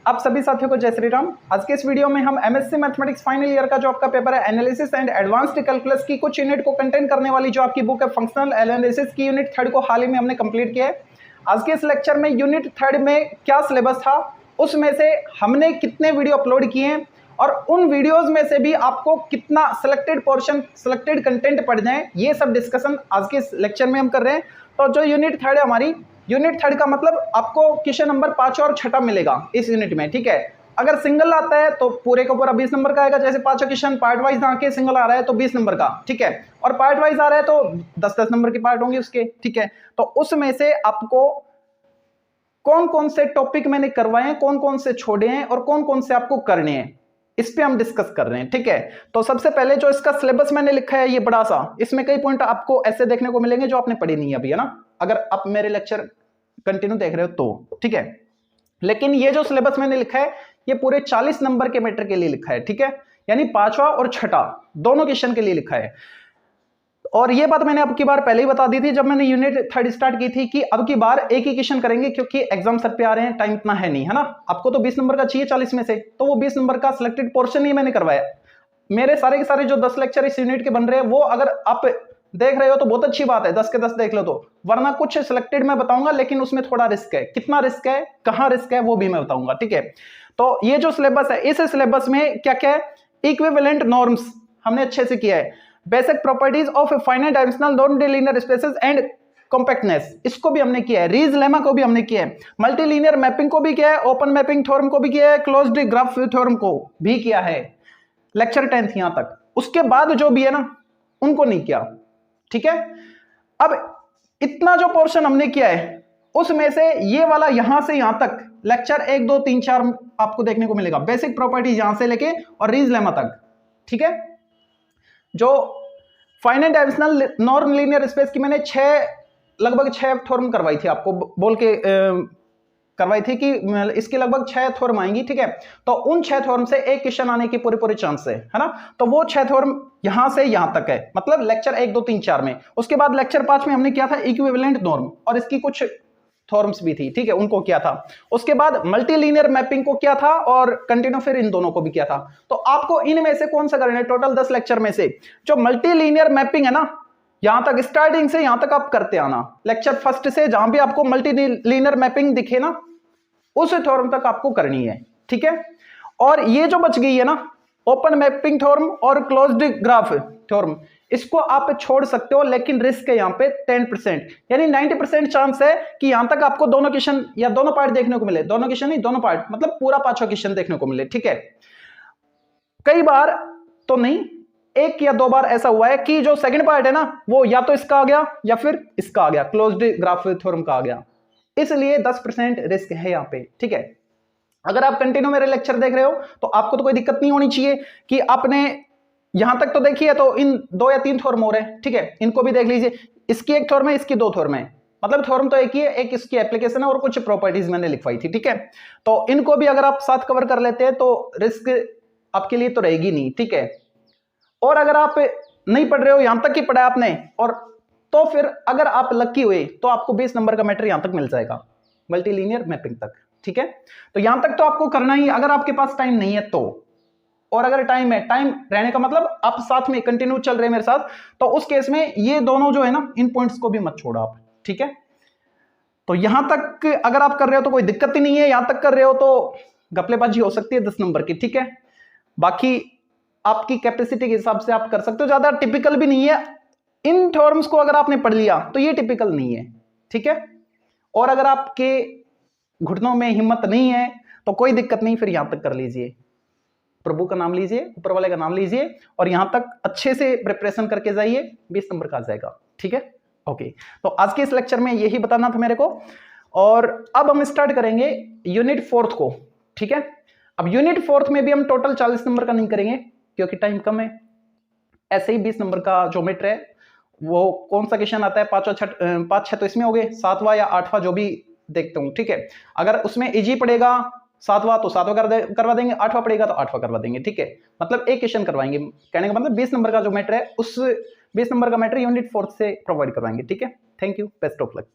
आप सभी साथियों को जय श्री राम। आज के इस वीडियो में हम एमएससी मैथमेटिक्स फाइनल ईयर का जो आपका पेपर है एनालिसिस एंड एडवांस्ड कैलकुलस की कुछ यूनिट को कंटेन करने वाली जो आपकी बुक है फंक्शनल एनालिसिस की यूनिट 3 को हाल ही में हमने कंप्लीट किया है। आज के इस लेक्चर में यूनिट 3 में क्या सिलेबस था, उसमें से हमने कितने वीडियो अपलोड किए हैं और उन वीडियोज में से भी आपको कितना सिलेक्टेड पोर्शन सिलेक्टेड कंटेंट पढ़ना है, ये सब डिस्कशन आज के इस लेक्चर में हम कर रहे हैं। तो जो यूनिट 3 है हमारी, यूनिट 3 का मतलब आपको क्वेश्चन नंबर 5 और 6 मिलेगा इस यूनिट में, ठीक है। अगर सिंगल आता है तो पूरे का पूरा 20 नंबर का आएगा, जैसे 5 क्वेश्चन पार्ट वाइज आके सिंगल आ रहा है तो 20 नंबर का, ठीक है। और पार्ट वाइज आ रहा है तो 10-10 नंबर के पार्ट होंगे उसके, ठीक है। तो उसमें से आपको कौन कौन से टॉपिक मैंने करवाए हैं, कौन कौन से छोड़े हैं और कौन कौन से आपको करने हैं, इस पे हम डिस्कस कर रहे हैं, ठीक है। तो सबसे पहले जो इसका सिलेबस मैंने लिखा है ये बड़ा सा, इसमें कई पॉइंट आपको ऐसे देखने को मिलेंगे जो आपने पढ़ी नहीं है अभी, है ना, अगर आप मेरे लेक्चर कंटिन्यू देख रहे हो तो, ठीक है। लेकिन ये जो सिलेबस मैंने लिखा है ये पूरे 40 नंबर के मैटर के लिए लिखा है, ठीक है। यानी 5वां और 6वां दोनों क्वेश्चन के लिए लिखा है। और ये बात मैंने अब की बार पहले ही बता दी थी जब मैंने यूनिट 3 स्टार्ट की थी कि अब की बार एक ही क्वेश्चन करेंगे क्योंकि एग्जाम सर पे आ रहे हैं, टाइम इतना है नहीं, है ना। आपको तो 20 नंबर का चाहिए 40 में से, तो वो 20 नंबर का सिलेक्टेड पोर्शन ही मैंने करवाया। मेरे सारे के सारे जो 10 लेक्चर इस यूनिट के बन रहे हैं वो अगर आप देख रहे हो तो बहुत अच्छी बात है, 10 के 10 देख लो तो, वरना कुछ सिलेक्टेड मैं बताऊंगा लेकिन उसमें थोड़ा रिस्क है। कितना रिस्क है, कहां रिस्क है, वो भी मैं बताऊंगा, ठीक है। तो ये जो सिलेबस है, इस सिलेबस में क्या क्या है, इक्विवेलेंट नॉर्म्स हमने अच्छे से किया है, basic properties of finite dimensional non linear spaces and compactness, इसको भी हमने किया है, रीज लेमा को भी हमने किया है, मल्टीलीनियर मैपिंग को भी किया है, ओपन मैपिंग थ्योरम को भी किया है, क्लोज्ड ग्राफ थ्योरम को भी किया है, लेक्चर 10 यहां तक। उसके बाद जो भी है ना उनको नहीं किया, ठीक है। अब इतना जो पोर्शन हमने किया है उसमें से ये वाला यहां से यहां तक लेक्चर 1 2 3 4 आपको देखने को मिलेगा, बेसिक प्रॉपर्टीज यहां से लेके और रीज लेमा तक, ठीक है। जो finite dimensional non linear space की मैंने लगभग 6 थ्योरम करवाई थी, आपको बोल के करवाई थी कि इसकी लगभग 6 थ्योरम आएंगी, ठीक है। तो उन 6 थ्योरम से एक क्वेश्चन आने की पूरी पूरी चांस है ना। तो वो 6 थ्योरम यहां से यहां तक है, मतलब लेक्चर 1 2 3 4 में। उसके बाद लेक्चर 5 में हमने किया था इक्विवेलेंट नॉर्म और इसकी कुछ थ्योरम्स भी थी, ठीक है, उनको किया था। उसके बाद मल्टीलीनियर मैपिंग को किया था और कंटिन्यू फिर इन दोनों को भी किया था। तो आपको इनमें से कौन सा करना है, टोटल 10 लेक्चर में से जो मल्टीलीनियर मैपिंग है ना, यहां तक स्टार्टिंग से यहां तक आप करते आना, लेक्चर फर्स्ट से जहां भी आपको मल्टीलीनियर मैपिंग दिखे ना उस थ्योरम तक आपको करनी है, ठीक है। और ये जो बच गई है ना ओपन मैपिंग थ्योरम और क्लोज्ड ग्राफ थ्योरम, इसको आप छोड़ सकते हो, लेकिन रिस्क है यहां पे 10%, यानी 90% चांस है कि यहां तक आपको दोनों क्वेश्चन या दोनों पार्ट देखने को मिले, दोनों क्वेश्चन नहीं दोनों पार्ट, मतलब पूरा 5वां क्वेश्चन देखने को मिले, ठीक है। कई बार तो नहीं, 1 या 2 बार ऐसा हुआ है कि जो सेकंड पार्ट है ना वो या तो इसका आ गया या फिर इसका आ गया, क्लोज्ड ग्राफ थ्योरम का आ गया, इसलिए 10% रिस्क है यहां पे, ठीक है। अगर आप कंटिन्यू मेरे लेक्चर देख रहे हो तो आपको तो कोई दिक्कत नहीं होनी चाहिए कि आपने यहां तक तो देखी है, तो इन 2 या 3 थ्योरम हो रहे हैं, ठीक है, इनको भी देख लीजिए। इसकी 1 थ्योरम है, इसकी 2 थ्योरम है, मतलब थ्योरम तो एक ही है, एक इसकी एप्लीकेशन है और कुछ प्रॉपर्टीज मैंने लिखवाई थी, ठीक है। तो इनको भी अगर आप साथ कवर कर लेते हैं तो रिस्क आपके लिए तो रहेगी नहीं, ठीक है। और अगर आप नहीं पढ़ रहे हो, यहां तक ही पढ़ा आपने, और तो फिर अगर आप लकी हुए तो आपको 20 नंबर का मैटर यहां तक मिल जाएगा, मल्टीलीनियर मैपिंग तक, ठीक है। तो यहां तक तो आपको करना ही, अगर आपके पास टाइम नहीं है तो, और अगर टाइम है, टाइम रहने का मतलब आप साथ में कंटिन्यू चल रहे हैं मेरे साथ, तो उस केस में ये दोनों जो है ना इन पॉइंट्स को भी मत छोड़ो आप, ठीक है। तो यहां तक अगर आप कर रहे हो तो कोई दिक्कत ही नहीं है, यहां तक कर रहे हो तो घपलेबाजी हो सकती है 10 नंबर की, ठीक है। बाकी आपकी कैपेसिटी के हिसाब से आप कर सकते हो, ज्यादा टिपिकल भी नहीं है। इन थ्योरम्स को अगर आपने पढ़ लिया तो ये टिपिकल नहीं है, ठीक है। और अगर आपके घुटनों में हिम्मत नहीं है तो कोई दिक्कत नहीं, फिर यहां तक कर लीजिए, प्रभु का नाम लीजिए, ऊपर वाले का नाम लीजिए और यहां तक अच्छे से प्रिपरेशन करके जाइए, 20 नंबर का आ जाएगा, ठीक है। ओके, तो आज के इस लेक्चर में यही बताना था मेरे को। और अब हम स्टार्ट करेंगे यूनिट 4 को, ठीक है। अब यूनिट 4 में भी हम टोटल 40 नंबर का नहीं करेंगे क्योंकि टाइम कम है। ऐसे ही 20 नंबर का जो मैटर है वो कौन सा क्वेश्चन आता है, 5 6 तो इसमें हो गए, 7वां या 8वां जो भी देखते हूं, ठीक है। अगर उसमें इजी पड़ेगा 7वां तो 7वां करवा देंगे, 8वां पड़ेगा तो 8वां करवा देंगे, ठीक है। मतलब एक क्वेश्चन करवाएंगे, कहने का मतलब 20 नंबर का जो मैटर है उस 20 नंबर का मैटर यूनिट 4 से प्रोवाइड करवाएंगे, ठीक है। Thank you, best of luck.